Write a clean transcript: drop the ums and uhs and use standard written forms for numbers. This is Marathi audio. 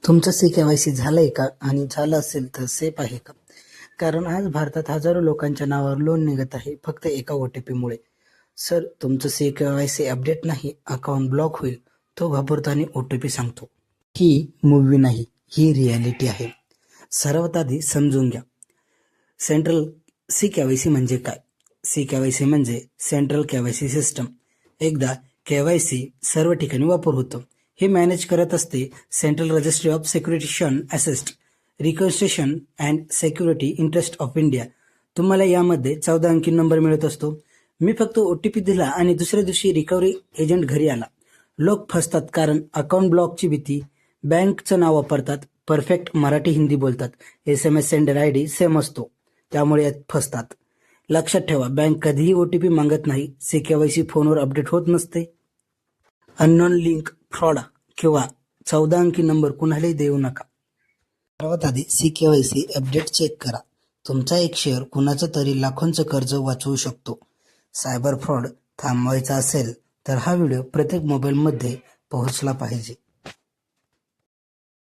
तुमचं CKYC झालंय का आणि झालं असेल तर सेफ आहे का? कारण आज भारतात हजारो लोकांच्या नावावर लोन निघत आहे फक्त एका OTP मुळे. सर, तुमचं CKYC अपडेट नाही, अकाउंट ब्लॉक होईल. तो घाबरतो आणि OTP सांगतो. ही मूव्ही नाही, ही रियालिटी आहे. सर्वात आधी समजून घ्या. सेंट्रल CKYC म्हणजे काय? CKYC म्हणजे सेंट्रल KYC सिस्टम. एकदा KYC सर्व ठिकाणी वापर होतं. हे मॅनेज करत असते central registry of securitisation asset, reconstruction and security interest of India. तुम्हाला यामध्ये 14 अंकी नंबर मिळत असतो. मी फक्त OTP दिला आणि दुसऱ्या दिवशी रिकव्हरी एजंट घरी आला. लोक फसतात कारण अकाउंट ब्लॉकची भीती, बँकचं नाव वापरतात, परफेक्ट मराठी हिंदी बोलतात, SMS सेंडर ID सेम असतो, त्यामुळे यात फसतात. लक्षात ठेवा, बँक कधीही OTP मागत नाही. CKYC फोनवर अपडेट होत नसते. अननोन लिंक, फ्रॉड किंवा 14 अंकी नंबर कुणालाही देऊ नका. सर्वात आधी CKYC अपडेट चेक करा. तुमचा एक शेअर कुणाचं तरी लाखोंचं कर्ज वाचवू शकतो. सायबर फ्रॉड थांबवायचा असेल तर हा व्हिडिओ प्रत्येक मोबाईलमध्ये पोहोचला पाहिजे.